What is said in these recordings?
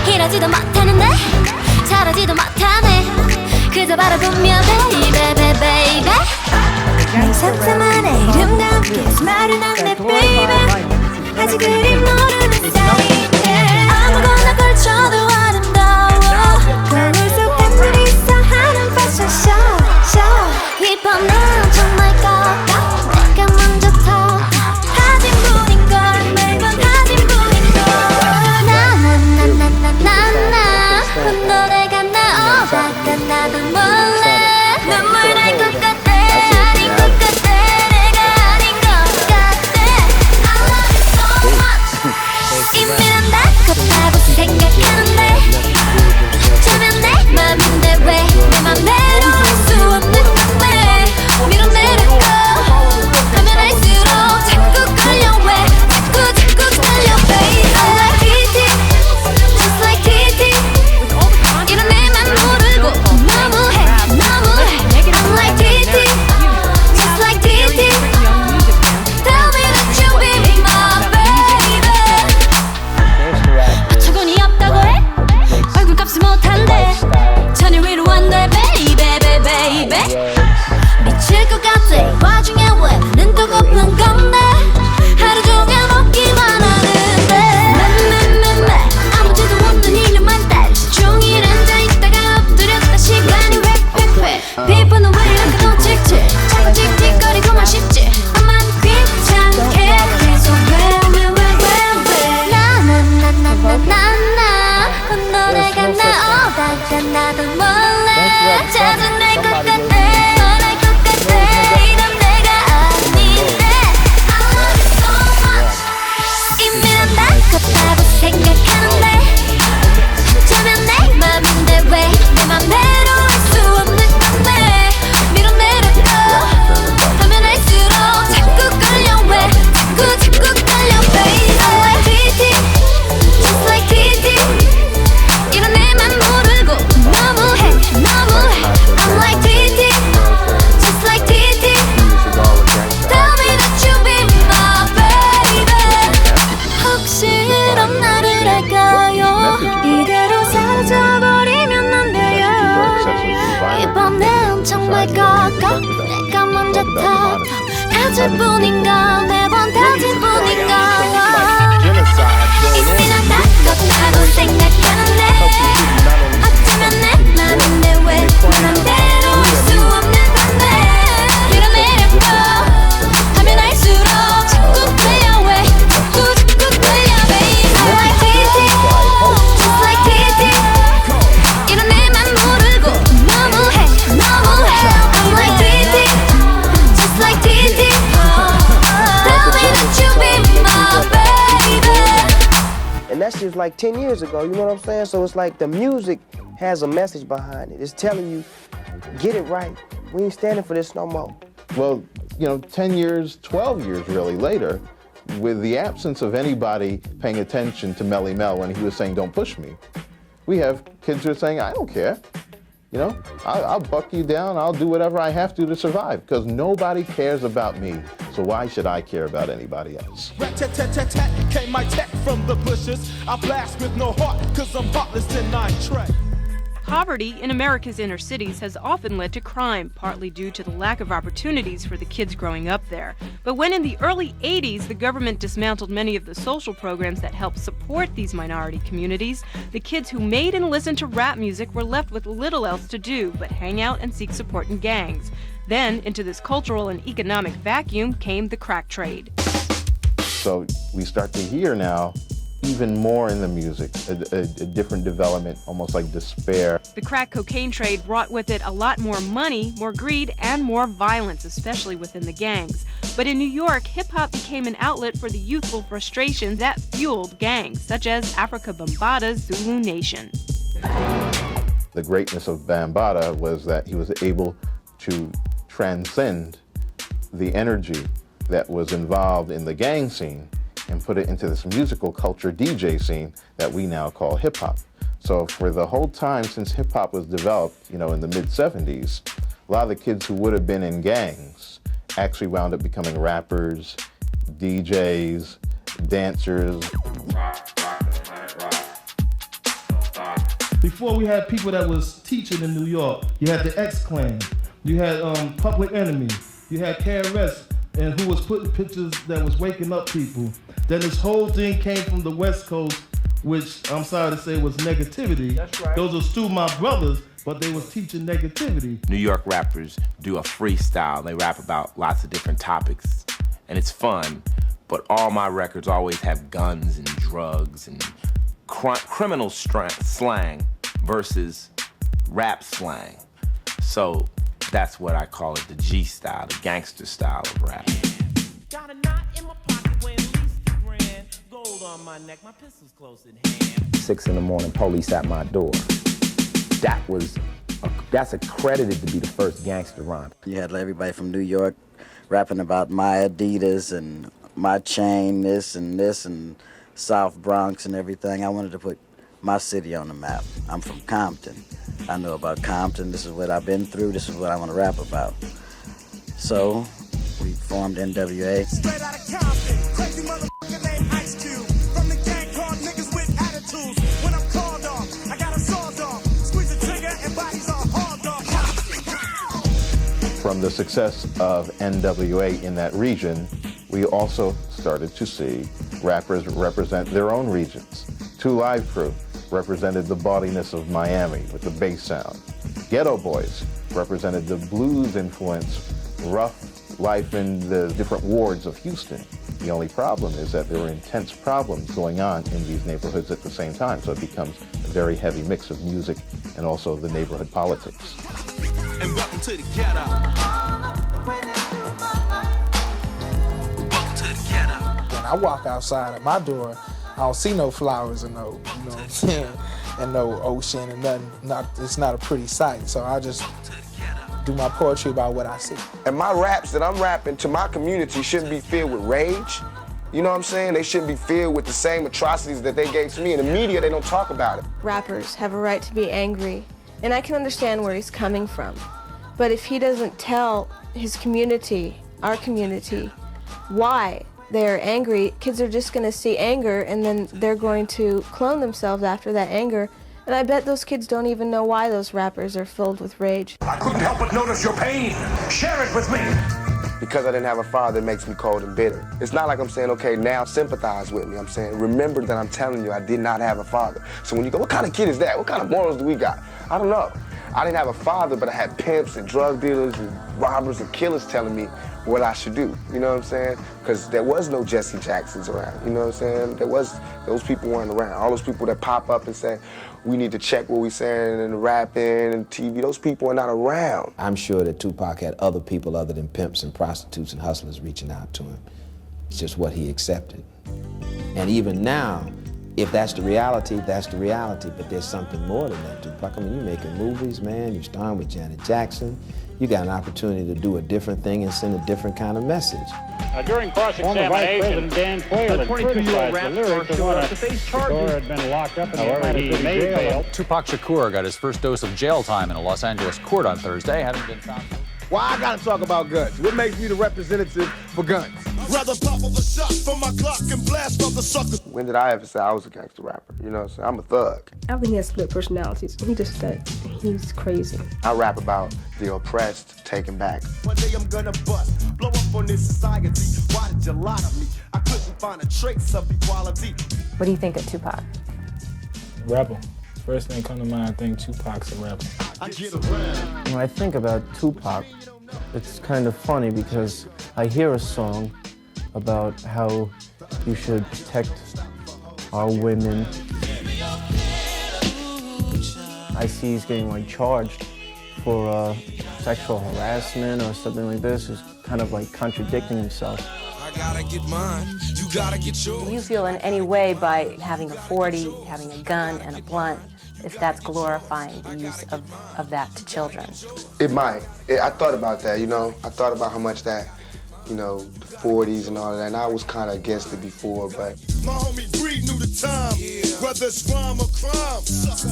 이러지도 못하는데 잘하지도 못하네 그저 바라보며 baby baby 내 상상만의 이름과 함께 말은 안돼 baby 아직 그리 모르는 사이인데 아무거나 걸쳐도 아름다워 거울 속 팬들이 있어 하는 패션 쇼 이번엔 정말 꺾어 내가 먼저 터 하진 분인걸 매번 하진 분인걸 나나나나나나 노래가 나오다가 나도 몰래 눈물 날 것 같아 아닌 것 같아 내가 아닌 것 같아 I love you so much 이미 난 다 컸다고 생각하는데 저면 내 맘인데 왜 내 맘대로 할 수 없는 건데 밀어내려고 하면 할수록 자꾸 끌려 왜 자꾸 끌려 baby I like TT just like TT 이런 내맘 모르고 너무해 I'm like TT just like TT tell me that you be my baby 어처구니 없다고 해? 얼굴값을 못한대 전혀 위로 안돼 baby baby 미칠 것 같아 와중에 왜 눈 또 고픈 건데 하루 종일 먹기만 하는데 매 아무지도 없는 일만 달시 종일 앉아있다가 엎드렸다 시간이 획획획 피부는 왜 이렇게 덩칠칠 자꾸 틱틱거리고만 싶지 나만 귀찮게 계속 왜 나나나나나나 노래가 나오다가 나도 몰래 짜증날 것 같아 너랄 것 같아 이런 내가 아닌데 I love you so much 이미 난 다 컸다고 생각하는데 저면 내 맘인데 왜 내 맘대로 할 수 없는 건데 밀어내려고 하면 할수록 자꾸 끌려 왜 자꾸 끌려 baby I like TT just like TT 이런 내맘 모르고 너무해 I like TT just like TT tell me that you be my baby 혹시 이런 나를 알까요 이대로 사라져버리면 안 돼요 이번엔 정말 꺾어 내가 먼저 터 다질 뿐인가 매번 다질 뿐인가 이미 난 다 컸다고 생각하는데 어쩌면 내 맘인데 왜 내 맘대로 할 수 없는 건데 밀어내려고 하면 할수록 자꾸 끌려 왜 자꾸 끌려 baby I like TT just like TT 이런 내맘 모르고 너무해 I'm like TT just like TT tell me that you be my baby And that shit was like 10 years ago, you know what I'm saying? So it's like the music has a message behind it. It's telling you, get it right. We ain't standing for this no more. Well, 10 years, 12 years really later, with the absence of anybody paying attention to Melly Mel when he was saying, don't push me, we have kids who are saying, I don't care. I'll buck you down. I'll do whatever I have to survive because nobody cares about me. So why should I care about anybody else? Rat-tat-tat-tat-tat came my tech from the bushes. I blast with no heart because I'm heartless and I track. Poverty in America's inner cities has often led to crime, partly due to the lack of opportunities for the kids growing up there. But when in the early 80s the government dismantled many of the social programs that helped support these minority communities, the kids who made and listened to rap music were left with little else to do but hang out and seek support in gangs. Then, into this cultural and economic vacuum came the crack trade. So we start to hear now even more in the music, a different development, almost like despair. The crack cocaine trade brought with it a lot more money, more greed, and more violence, especially within the gangs. But in New York, hip-hop became an outlet for the youthful frustration that fueled gangs, such as Africa Bambaata's Zulu Nation. The greatness of Bambaataa was that he was able to transcend the energy that was involved in the gang scene and put it into this musical culture DJ scene that we now call hip hop. So for the whole time since hip hop was developed, in the mid-70s, a lot of the kids who would have been in gangs actually wound up becoming rappers, DJs, dancers. Before we had people that was teaching in New York, you had the X-Clan, you had Public Enemy, you had KRS, and who was putting pictures that was waking up people. Then this whole thing came from the West Coast, which I'm sorry to say was negativity. That's right. Those are still my brothers, but they was teaching negativity. New York rappers do a freestyle. They rap about lots of different topics, and it's fun, but all my records always have guns and drugs and criminal slang versus rap slang. So that's what I call it, the G style, the gangster style of rap. Got a knot in my pocket weighing at least $1,000. Gold on my neck, my pistol's close at hand. 6 a.m, police at my door. That's accredited to be the first gangster rhyme. You had everybody from New York rapping about my Adidas and my chain, this and South Bronx and everything. I wanted to put my city on the map. I'm from Compton. I know about Compton. This is what I've been through. This is what I want to rap about. So we formed NWA. Straight out of Compton, crazy motherfucker named Ice Cube. From the gang called niggas with attitudes. When I'm called off, I got a sawed off. Squeeze the trigger and bodies are hauled off. From the success of NWA in that region, we also started to see rappers represent their own regions. 2 Live Crew represented the bawdiness of Miami with the bass sound. Ghetto Boys represented the blues influence, rough life in the different wards of Houston. The only problem is that there were intense problems going on in these neighborhoods at the same time, so it becomes a very heavy mix of music and also the neighborhood politics. And welcome to the ghetto. Welcome to the ghetto. When I walk outside of my door, I don't see no flowers and no, you know what I'm saying, and no ocean and nothing. It's not a pretty sight. So I just do my poetry about what I see. And my raps that I'm rapping to my community shouldn't be filled with rage. You know what I'm saying? They shouldn't be filled with the same atrocities that they gave to me. In the media, they don't talk about it. Rappers have a right to be angry, and I can understand where he's coming from. But if he doesn't tell his community, our community, why they're angry, kids are just going to see anger, and then they're going to clone themselves after that anger. And I bet those kids don't even know why those rappers are filled with rage. I couldn't help but notice your pain. Share it with me. Because I didn't have a father, it makes me cold and bitter. It's not like I'm saying, okay, now sympathize with me. I'm saying, remember that I'm telling you I did not have a father. So when you go, what kind of kid is that? What kind of morals do we got? I don't know. I didn't have a father, but I had pimps and drug dealers and robbers and killers telling me what I should do. You know what I'm saying? Because there was no Jesse Jacksons around. You know what I'm saying? Those people weren't around. All those people that pop up and say, we need to check what we're saying and rapping and TV, those people are not around. I'm sure that Tupac had other people other than pimps and prostitutes and hustlers reaching out to him. It's just what he accepted. And even now, if that's the reality, that's the reality, but there's something more than that, Tupac. I mean, you're making movies, man, you're starring with Janet Jackson. You got an opportunity to do a different thing and send a different kind of message. During cross-examination, Dan Quayle had criticized the lyrics to face charges. Had been locked up in However, he may bail. Tupac Shakur got his first dose of jail time in a Los Angeles court on Thursday, having been found. Why I gotta talk about guns? What makes me the representative for guns? Rather pop of a shot from my Glock and blast other suckers. When did I ever say I was a gangster rapper? You know what I'm saying? I'm a thug. I think he has split personalities. He's crazy. I rap about the oppressed taken back. One day I'm gonna bust, blow up on this society. Why did you lie to me? I couldn't find a trace of equality. What do you think of Tupac? Rebel. First thing come to mind, I think Tupac's a rebel. I get around. When I think about Tupac, it's kind of funny because I hear a song about how you should protect our women. I see he's getting like charged for sexual harassment or something like this. He's kind of like contradicting himself. I gotta get mine, you gotta get yours. Do you feel in any way by having a 40, having a gun and a blunt, if that's glorifying the use of that to children? It might. I thought about that, you know. I thought about how much that you know, the 40s and all of that, and I was kind of against it before, but... My homie Breed knew the time, whether it's rhyme or crime,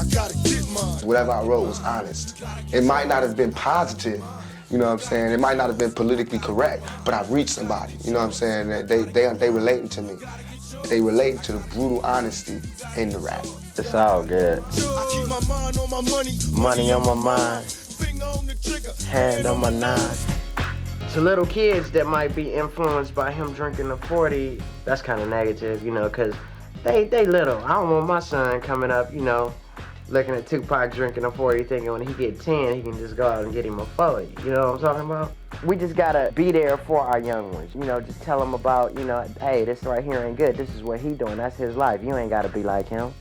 I gotta get mine. Whatever I wrote was honest. It might not have been positive, you know what I'm saying? It might not have been politically correct, but I've reached somebody, you know what I'm saying? They relating to me. They relate to the brutal honesty in the rap. It's all good. I keep my mind on my money. Money on my mind. Finger on the trigger. Hand on my nine. To little kids that might be influenced by him drinking the 40, that's kind of negative, you know, because they little. I don't want my son coming up, you know, looking at Tupac drinking a 40, thinking when he get 10, he can just go out and get him a 40. You know what I'm talking about? We just gotta be there for our young ones, you know, just tell them about, you know, hey, this right here ain't good. This is what he doing. That's his life. You ain't gotta be like him.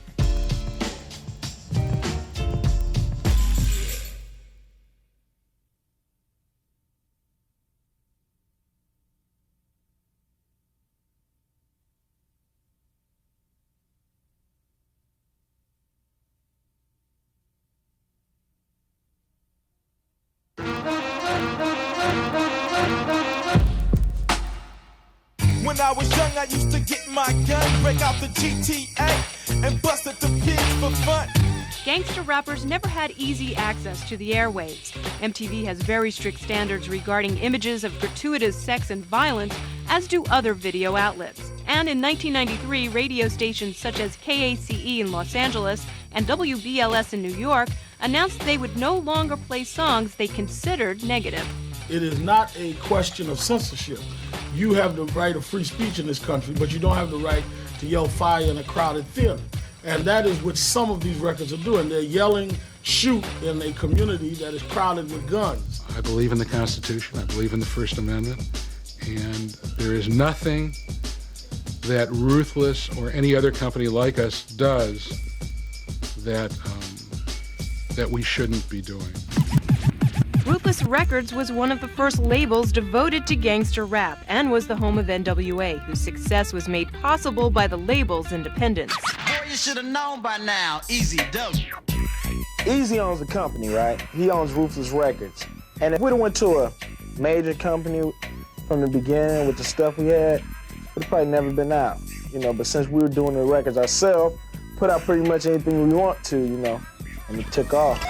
When I was young, I used to get my gun, break out the GTA, and bust at the pigs for fun. Gangster rappers never had easy access to the airwaves. MTV has very strict standards regarding images of gratuitous sex and violence, as do other video outlets. And in 1993, radio stations such as KACE in Los Angeles and WBLS in New York announced they would no longer play songs they considered negative. It is not a question of censorship. You have the right of free speech in this country, but you don't have the right to yell fire in a crowded theater. And that is what some of these records are doing. They're yelling, shoot in a community that is crowded with guns. I believe in the Constitution. I believe in the First Amendment. And there is nothing that Ruthless or any other company like us does that we shouldn't be doing. Ruthless Records was one of the first labels devoted to gangster rap and was the home of NWA, whose success was made possible by the label's independence. Boy, you should have known by now, Easy does. Easy owns the company, right? He owns Ruthless Records. And if we'd have went to a major company from the beginning with the stuff we had, it would have probably never been out, you know. But since we were doing the records ourselves, put out pretty much anything we want to, you know, and it took off.